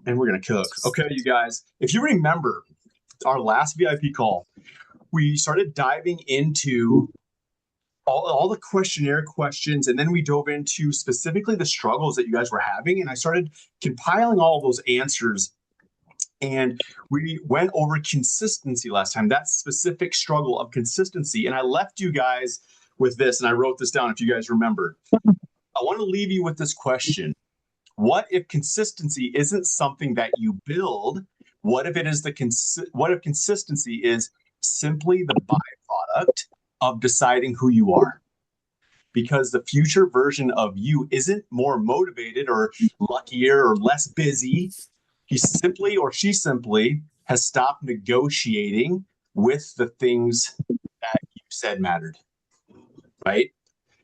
And we're going to cook. Okay, you guys, if you remember our last VIP call, we started diving into all the questionnaire questions, and then we dove into specifically the struggles that you guys were having. And I started compiling all of those answers. And we went over consistency last time, that specific struggle of consistency. And I left you guys with this, and I wrote this down if you guys remember. I want to leave you with this question. What if consistency isn't something that you build? What if it is what if consistency is simply the byproduct of deciding who you are? Because the future version of you isn't more motivated or luckier or less busy. He simply or she simply has stopped negotiating with the things that you said mattered, right?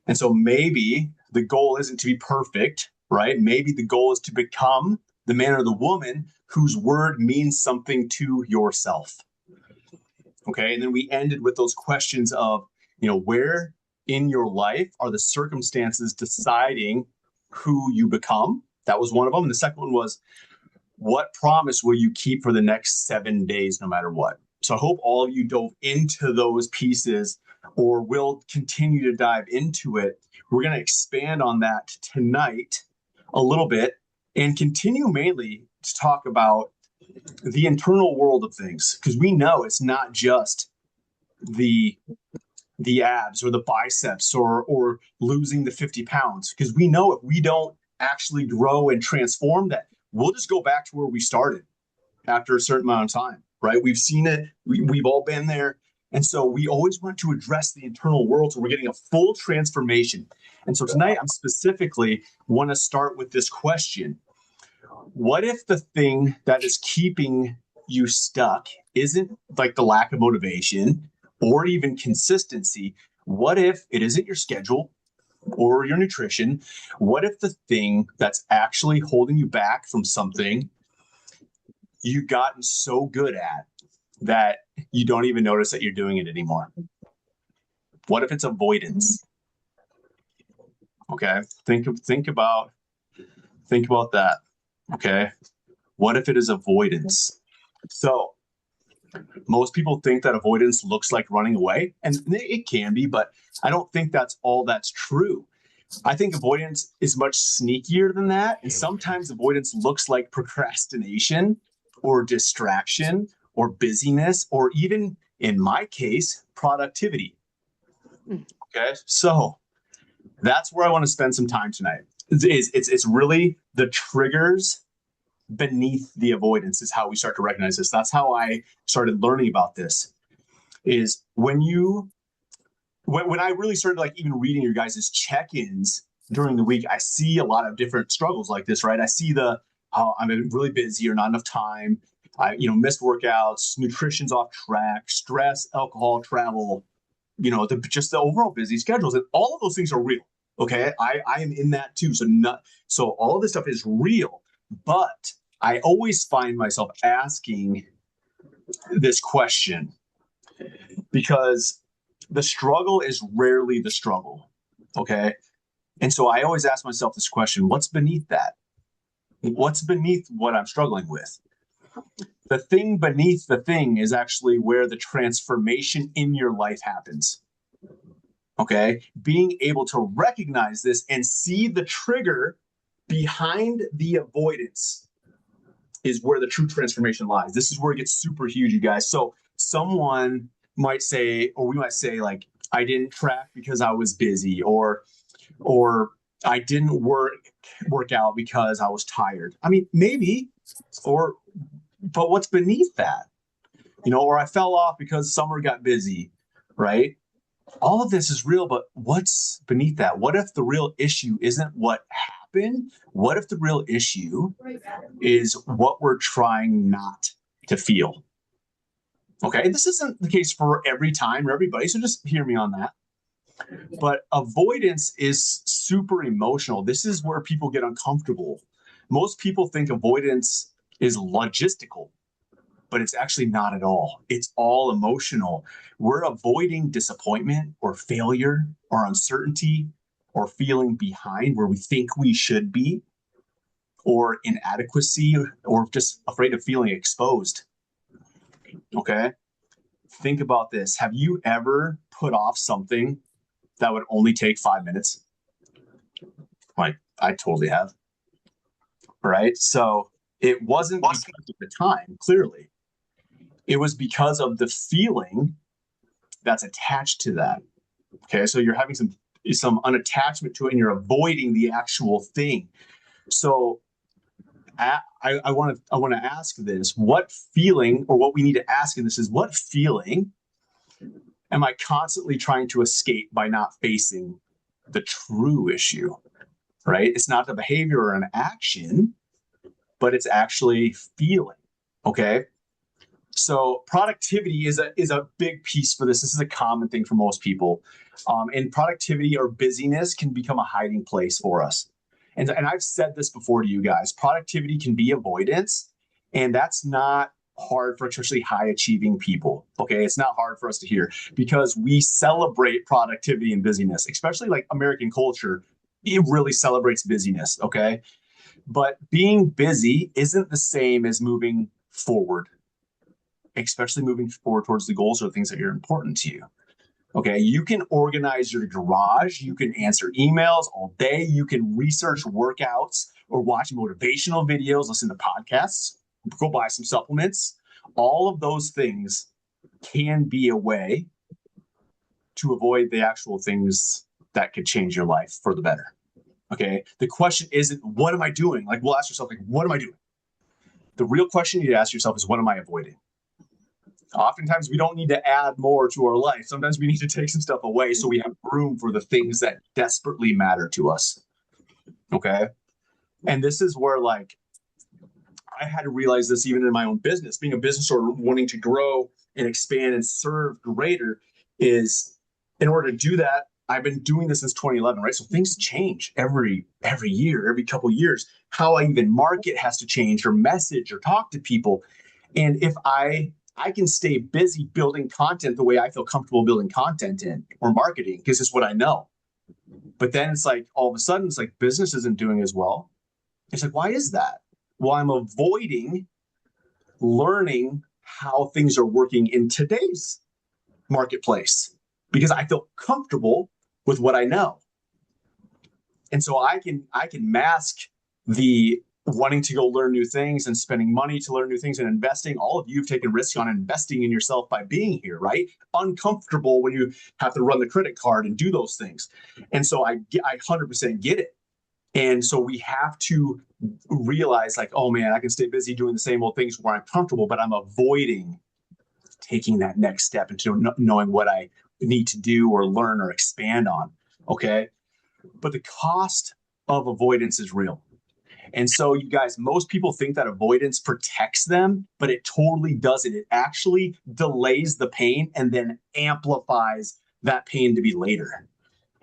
And so maybe the goal isn't to be perfect, right? Maybe the goal is to become the man or the woman whose word means something to yourself. Okay. And then we ended with those questions of, where in your life are the circumstances deciding who you become? That was one of them. And the second one was, what promise will you keep for the next 7 days, no matter what? So I hope all of you dove into those pieces or will continue to dive into it. We're going to expand on that tonight a little bit and continue mainly to talk about the internal world of things, because we know it's not just the abs or the biceps or losing the 50 pounds, because we know if we don't actually grow and transform that, we'll just go back to where we started after a certain amount of time, right? We've seen it. We've all been there. And so we always want to address the internal world so we're getting a full transformation. And so tonight, I'm specifically want to start with this question. What if the thing that is keeping you stuck isn't like the lack of motivation or even consistency? What if it isn't your schedule or your nutrition? What if the thing that's actually holding you back from something you've gotten so good at that you don't even notice that you're doing it anymore? What if it's avoidance? Okay, think about that. Okay, what if it is avoidance? So most people think that avoidance looks like running away, and it can be, but I don't think that's all that's true. I think avoidance is much sneakier than that. And sometimes avoidance looks like procrastination or distraction or busyness, or even in my case, productivity. Okay. So that's where I want to spend some time tonight. It's really the triggers beneath the avoidance is how we start to recognize this. That's how I started learning about this, is when I really started like even reading your guys' check-ins during the week, I see a lot of different struggles like this, right? I see I'm really busy or not enough time. I, missed workouts, nutrition's off track, stress, alcohol, travel, just the overall busy schedules. And all of those things are real. Okay. I am in that too. So all of this stuff is real, but I always find myself asking this question because the struggle is rarely the struggle. Okay. And so I always ask myself this question: what's beneath that? What's beneath what I'm struggling with? The thing beneath the thing is actually where the transformation in your life happens. Okay. Being able to recognize this and see the trigger behind the avoidance is where the true transformation lies. This is where it gets super huge, you guys. So someone might say, or we might say, like, I didn't track because I was busy, or I didn't work out because I was tired. I mean, maybe, but what's beneath that? Or I fell off because summer got busy, right? All of this is real, but what's beneath that? What if the real issue isn't what happened? What if the real issue is what we're trying not to feel? Okay, this isn't the case for every time or everybody, so just hear me on that. But avoidance is super emotional. This is where people get uncomfortable. Most people think avoidance is logistical, but it's actually not at all. It's all emotional. We're avoiding disappointment or failure or uncertainty or feeling behind where we think we should be. or inadequacy or just afraid of feeling exposed. Okay. Think about this. Have you ever put off something that would only take 5 minutes? Like, I totally have. Right. So it wasn't because of the time, clearly. It was because of the feeling that's attached to that. Okay. So you're having some unattachment to it and you're avoiding the actual thing. So I want to ask this: what feeling, or what we need to ask in this is, what feeling am I constantly trying to escape by not facing the true issue? Right? It's not the behavior or an action, but it's actually feeling. Okay. So productivity is a big piece for this. This is a common thing for most people. And productivity or busyness can become a hiding place for us. And I've said this before to you guys, productivity can be avoidance. And that's not hard for especially high achieving people. Okay. It's not hard for us to hear because we celebrate productivity and busyness, especially like American culture. It really celebrates busyness. Okay. But being busy isn't the same as moving forward, especially moving forward towards the goals or things that are important to you. Okay, you can organize your garage, you can answer emails all day, you can research workouts or watch motivational videos, listen to podcasts, go buy some supplements. All of those things can be a way to avoid the actual things that could change your life for the better. Okay, the question isn't, what am I doing? Like, we'll ask yourself, like, what am I doing? The real question you need to ask yourself is, what am I avoiding? Oftentimes we don't need to add more to our life. Sometimes we need to take some stuff away so we have room for the things that desperately matter to us. Okay. And this is where, like, I had to realize this even in my own business, being a business owner, wanting to grow and expand and serve greater, is in order to do that. I've been doing this since 2011, right? So things change every year, every couple of years. How I even market has to change, or message, or talk to people. And if I can stay busy building content the way I feel comfortable building content in, or marketing, because it's what I know. But then it's like, all of a sudden, it's like business isn't doing as well. It's like, why is that? Well, I'm avoiding learning how things are working in today's marketplace because I feel comfortable with what I know. And so I can mask the wanting to go learn new things and spending money to learn new things and investing. All of you have taken risk on investing in yourself by being here, right? Uncomfortable when you have to run the credit card and do those things. And so I 100% get it. And so we have to realize, like, oh man, I can stay busy doing the same old things where I'm comfortable, but I'm avoiding taking that next step into knowing what I need to do or learn or expand on. Okay. But the cost of avoidance is real. And so, you guys, most people think that avoidance protects them, but it totally doesn't. It actually delays the pain and then amplifies that pain to be later.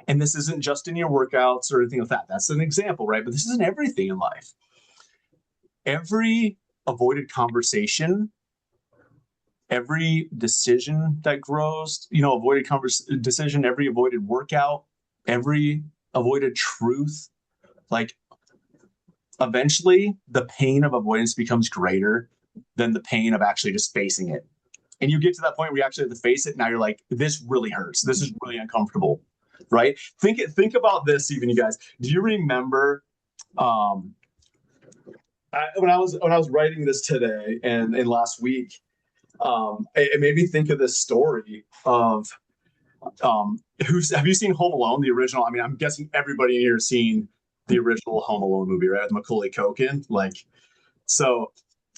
And this isn't just in your workouts or anything like that. That's an example, right? But this isn't everything in life. Every avoided conversation, every decision that grows, avoided decision, every avoided workout, every avoided truth, like, eventually the pain of avoidance becomes greater than the pain of actually just facing it. And you get to that point where you actually have to face it. Now you're like, this really hurts. This is really uncomfortable, right? Think about this, even, you guys. Do you remember when I was writing this today and last week, it made me think of this story of have you seen Home Alone, the original? I mean, I'm guessing everybody in here has seen the original Home Alone movie, right? With Macaulay Culkin. Like, so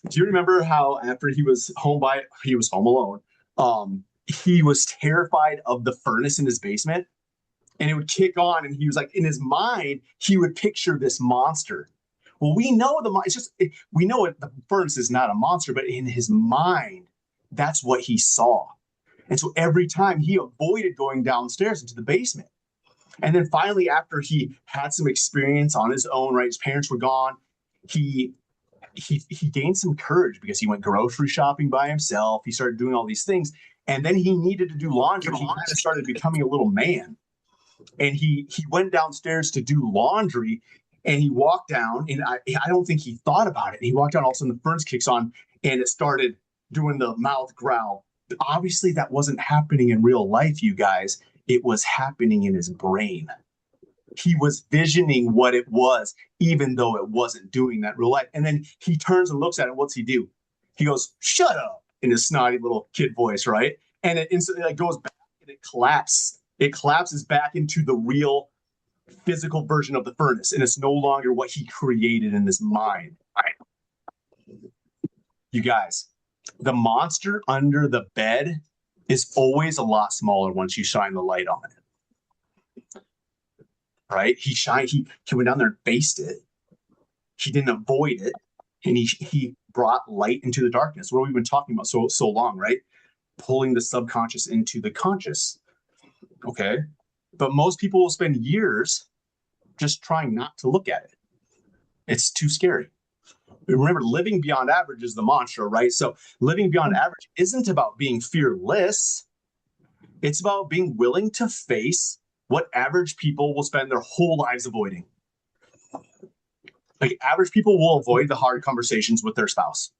do you remember how after he was home alone, he was terrified of the furnace in his basement, and it would kick on, and he was like, in his mind, he would picture this monster. Well, we know we know the furnace is not a monster, but in his mind, that's what he saw. And so every time he avoided going downstairs into the basement. And then finally, after he had some experience on his own, right, his parents were gone, he gained some courage because he went grocery shopping by himself. He started doing all these things. And then he needed to do laundry. He kind of started becoming a little man. And he went downstairs to do laundry. And he walked down, and I don't think he thought about it. He walked down, all of a sudden the furnace kicks on, and it started doing the mouth growl. Obviously, that wasn't happening in real life, you guys. It was happening in his brain. He was visioning what it was, even though it wasn't doing that in real life. And then he turns and looks at it. What's he do? He goes, "Shut up," in his snotty little kid voice, right? And it instantly like goes back and it collapses. It collapses back into the real physical version of the furnace, and it's no longer what he created in his mind. You guys, the monster under the bed is always a lot smaller once you shine the light on it. Right? He went down there and faced it. He didn't avoid it, and he brought light into the darkness. What have we been talking about so long, right? Pulling the subconscious into the conscious. Okay. But most people will spend years just trying not to look at it. It's too scary. Remember, living beyond average is the mantra, right? So living beyond average isn't about being fearless. It's about being willing to face what average people will spend their whole lives avoiding. Like, average people will avoid the hard conversations with their spouse.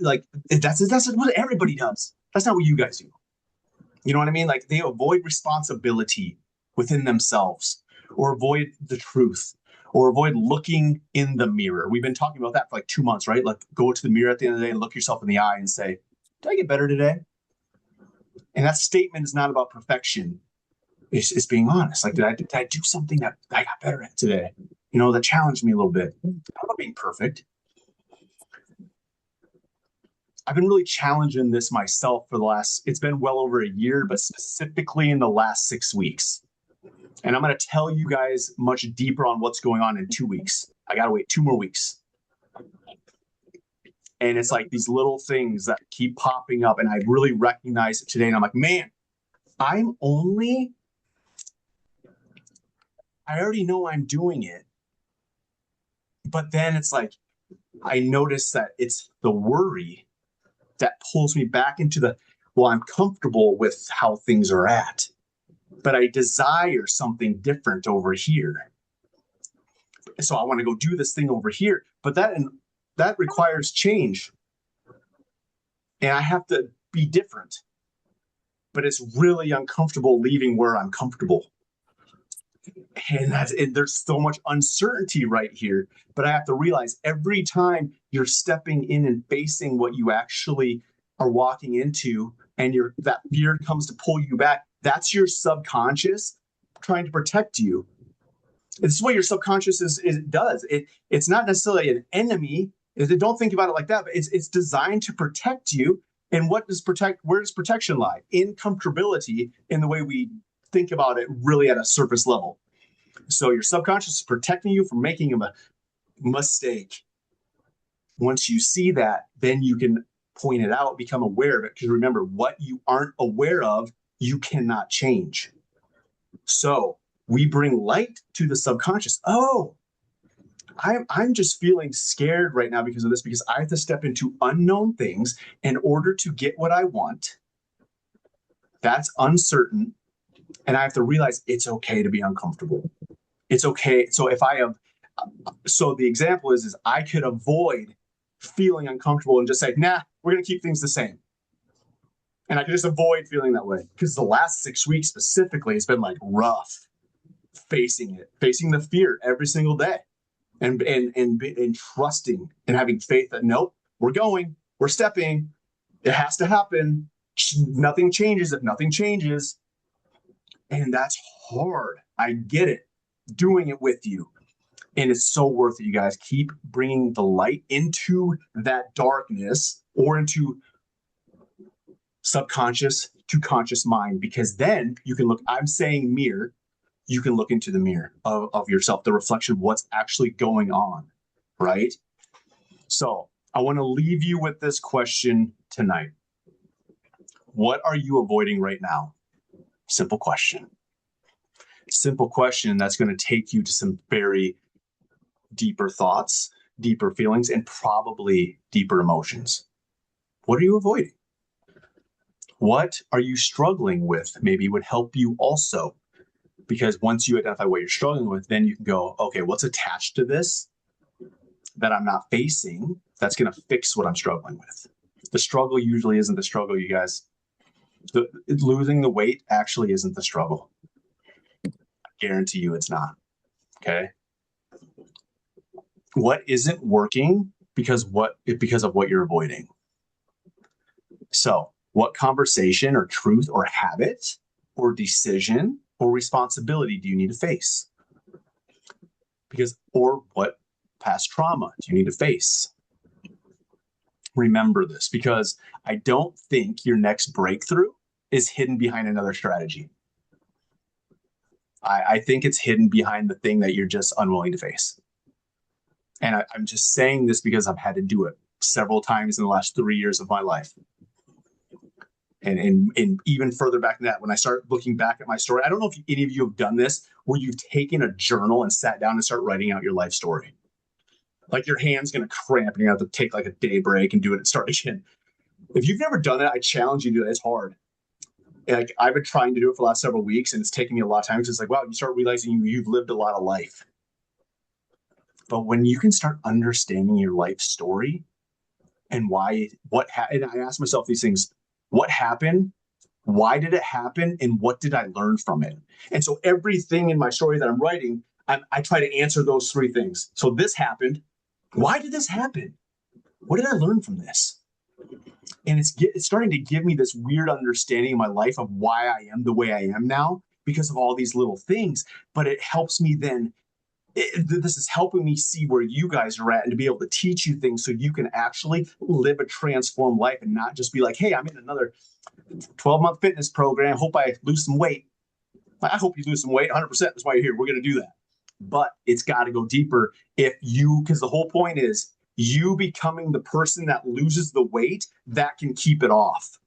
Like, that's what everybody does. That's not what you guys do. You know what I mean? Like, they avoid responsibility within themselves, or avoid the truth, or avoid looking in the mirror. We've been talking about that for like 2 months, right? Like, go to the mirror at the end of the day and look yourself in the eye and say, did I get better today? And that statement is not about perfection. It's being honest. Like, did I do something that I got better at today? You know, that challenged me a little bit. Not about being perfect. I've been really challenging this myself for it's been well over a year, but specifically in the last 6 weeks. And I'm going to tell you guys much deeper on what's going on in 2 weeks. I got to wait 2 more weeks. And it's like these little things that keep popping up. And I really recognize it today. And I'm like, man, I already know I'm doing it. But then it's like, I notice that it's the worry that pulls me back into I'm comfortable with how things are at, but I desire something different over here. So I want to go do this thing over here, but that requires change. And I have to be different, but it's really uncomfortable leaving where I'm comfortable. And there's so much uncertainty right here, but I have to realize every time you're stepping in and facing what you actually are walking into, and that fear comes to pull you back, that's your subconscious trying to protect you. It's what your subconscious does. It's not necessarily an enemy. Don't think about it like that, but it's designed to protect you. And where does protection lie? In comfortability, in the way we think about it really at a surface level. So your subconscious is protecting you from making a mistake. Once you see that, then you can point it out, become aware of it. Because remember, what you aren't aware of, you cannot change. So we bring light to the subconscious. Oh, I'm just feeling scared right now because of this, because I have to step into unknown things in order to get what I want. That's uncertain. And I have to realize it's okay to be uncomfortable. It's okay. So the example is I could avoid feeling uncomfortable and just say, nah, we're going to keep things the same. And I can just avoid feeling that way, because the last 6 weeks specifically has been like rough, facing the fear every single day, and trusting and having faith that nope, we're stepping, it has to happen. Nothing changes if nothing changes. And that's hard. I get it. Doing it with you. And it's so worth it, you guys. Keep bringing the light into that darkness, or into subconscious to conscious mind, because then you can look, I'm saying mirror, you can look into the mirror of yourself, the reflection of what's actually going on, right? So I want to leave you with this question tonight. What are you avoiding right now? Simple question. Simple question that's going to take you to some very deeper thoughts, deeper feelings, and probably deeper emotions. What are you avoiding? What are you struggling with? Maybe would help you also Because once you identify what you're struggling with, then you can go, okay, what's attached to this that I'm not facing that's going to fix what I'm struggling with? The struggle usually isn't the struggle, you guys. Losing the weight actually isn't the struggle. I guarantee you it's not. Okay. What isn't working because of what you're avoiding? So, what conversation or truth or habit or decision or responsibility do you need to face? Or what past trauma do you need to face? Remember this, because I don't think your next breakthrough is hidden behind another strategy. I think it's hidden behind the thing that you're just unwilling to face. And I'm just saying this because I've had to do it several times in the last 3 years of my life. And even further back than that, when I start looking back at my story, I don't know if any of you have done this, where you've taken a journal and sat down and start writing out your life story. Like your hand's going to cramp and you have to take like a day break and do it and start again. If you've never done it, I challenge you to do it. It's hard. Like I've been trying to do it for the last several weeks, and it's taken me a lot of time. Because it's like, wow, you start realizing you've lived a lot of life. But when you can start understanding your life story and and I ask myself these things: what happened? Why did it happen? And what did I learn from it? And so everything in my story that I'm writing, I try to answer those three things. So this happened. Why did this happen? What did I learn from this? And it's starting to give me this weird understanding in my life of why I am the way I am now because of all these little things. But it helps me then. This is helping me see where you guys are at and to be able to teach you things so you can actually live a transformed life and not just be like, hey, I'm in another 12-month fitness program. Hope I lose some weight. I hope you lose some weight. 100%. That's why you're here. We're going to do that. But it's got to go deeper because the whole point is you becoming the person that loses the weight that can keep it off.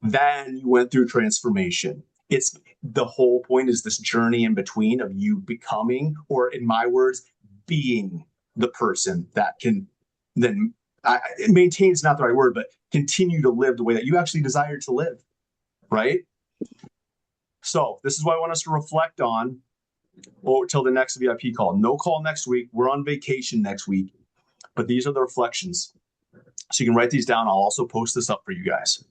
Then you went through transformation. It's the whole point is this journey in between of you becoming, or in my words, being the person that can then maintain is not the right word, but continue to live the way that you actually desire to live. Right. So this is what I want us to reflect on till the next VIP call. No call next week. We're on vacation next week, but these are the reflections. So you can write these down. I'll also post this up for you guys.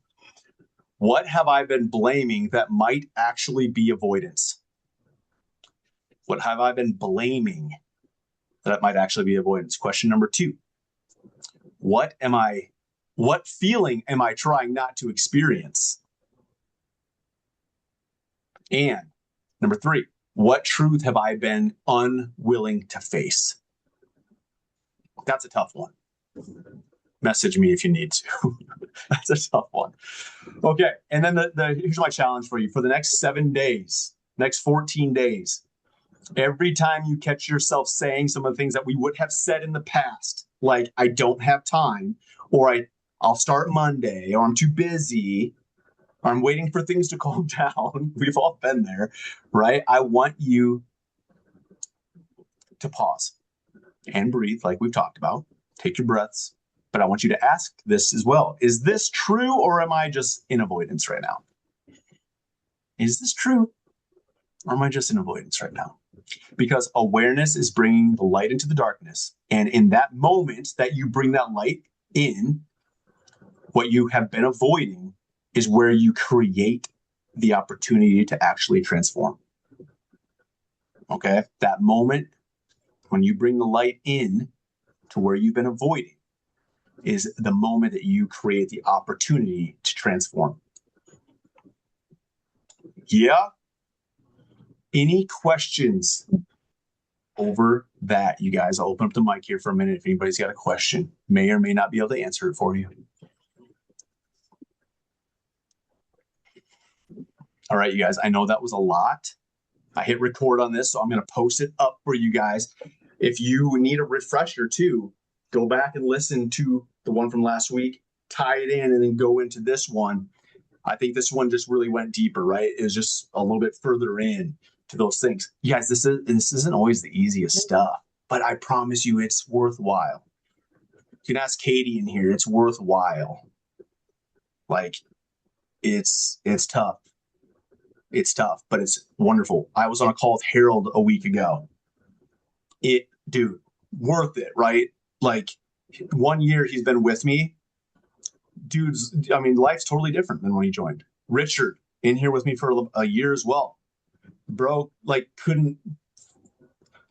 What have I been blaming that might actually be avoidance? What have I been blaming that might actually be avoidance? Question number 2. What feeling am I trying not to experience? And number 3, what truth have I been unwilling to face? That's a tough one. Message me if you need to. That's a tough one. Okay. And then here's my challenge for you for the next 7 days, next 14 days. Every time you catch yourself saying some of the things that we would have said in the past, like I don't have time, or I'll start Monday, or I'm too busy, or I'm waiting for things to calm down. We've all been there, right? I want you to pause and breathe like we've talked about. Take your breaths. But I want you to ask this as well. Is this true, or am I just in avoidance right now? Is this true, or am I just in avoidance right now? Because awareness is bringing the light into the darkness. And in that moment that you bring that light in, what you have been avoiding is where you create the opportunity to actually transform. Okay? That moment when you bring the light in to where you've been avoiding is the moment that you create the opportunity to transform. Yeah? Any questions over that, you guys? I'll open up the mic here for a minute if anybody's got a question. May or may not be able to answer it for you. All right, you guys, I know that was a lot. I hit record on this, so I'm going to post it up for you guys. If you need a refresher too, go back and listen to the one from last week, tie it in, and then go into this one. I think this one just really went deeper, right? It was just a little bit further in to those things. You guys, this isn't always the easiest stuff, but I promise you it's worthwhile. You can ask Katie in here, it's worthwhile. Like, it's tough. It's tough, but it's wonderful. I was on a call with Harold a week ago. Dude, worth it, right? Like 1 year he's been with me. Dude's, I mean, life's totally different than when he joined. Richard in here with me for a year as well. Bro, like couldn't,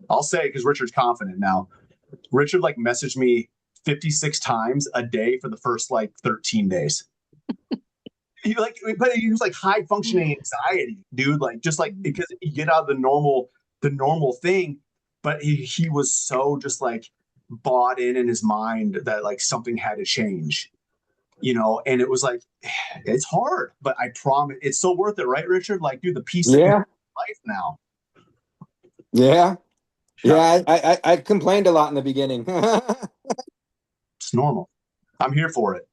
I'll say, because Richard's confident now. Richard like messaged me 56 times a day for the first like 13 days. But he was like high functioning anxiety, dude. Like just like because you get out of the normal thing, but he was so just like bought in his mind that like something had to change, and it was like it's hard, but I promise it's so worth it, right, Richard? Like, dude, the peace that you have in life now. Yeah, I complained a lot in the beginning. It's normal. I'm here for it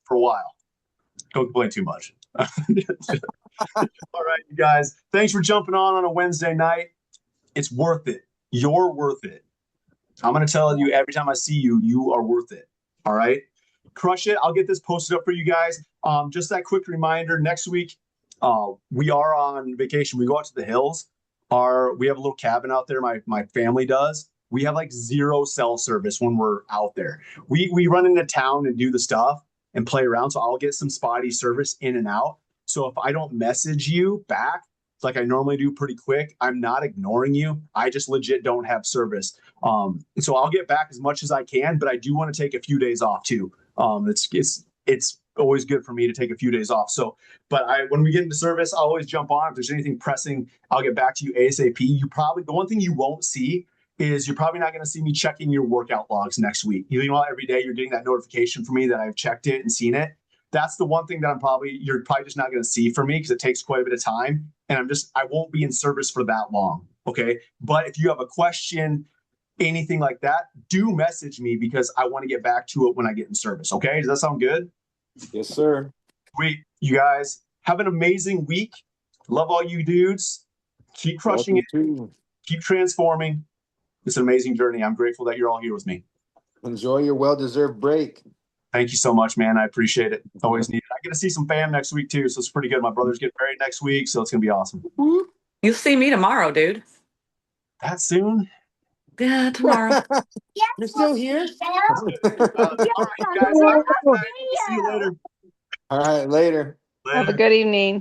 for a while. Don't complain too much. All right, you guys. Thanks for jumping on a Wednesday night. It's worth it. You're worth it. I'm going to tell you every time I see you, you are worth it. All right. Crush it. I'll get this posted up for you guys. Just that quick reminder, next week, we are on vacation. We go out to the hills. We have a little cabin out there. My family does. We have like zero cell service when we're out there. We run into town and do the stuff and play around. So I'll get some spotty service in and out. So if I don't message you back like I normally do pretty quick, I'm not ignoring you. I just legit don't have service. So I'll get back as much as I can, but I do want to take a few days off too. It's always good for me to take a few days off. So, but when we get into service, I'll always jump on. If there's anything pressing, I'll get back to you ASAP. The one thing you won't see is you're probably not going to see me checking your workout logs next week. Every day you're getting that notification from me that I've checked it and seen it. That's the one thing that you're probably just not going to see from me because it takes quite a bit of time. And I won't be in service for that long. Okay. But if you have a question, anything like that, do message me because I want to get back to it when I get in service. Okay. Does that sound good? Yes, sir. Sweet. You guys have an amazing week. Love all you dudes. Keep crushing it. Too. Keep transforming. It's an amazing journey. I'm grateful that you're all here with me. Enjoy your well-deserved break. Thank you so much, man. I appreciate it. Always need it. I get to see some fam next week too, so it's pretty good. My brother's getting married next week, so it's gonna be awesome. You'll see me tomorrow, dude. That soon? Yeah, tomorrow. You're still here? All right, guys. See you later. All right, later. Have a good evening.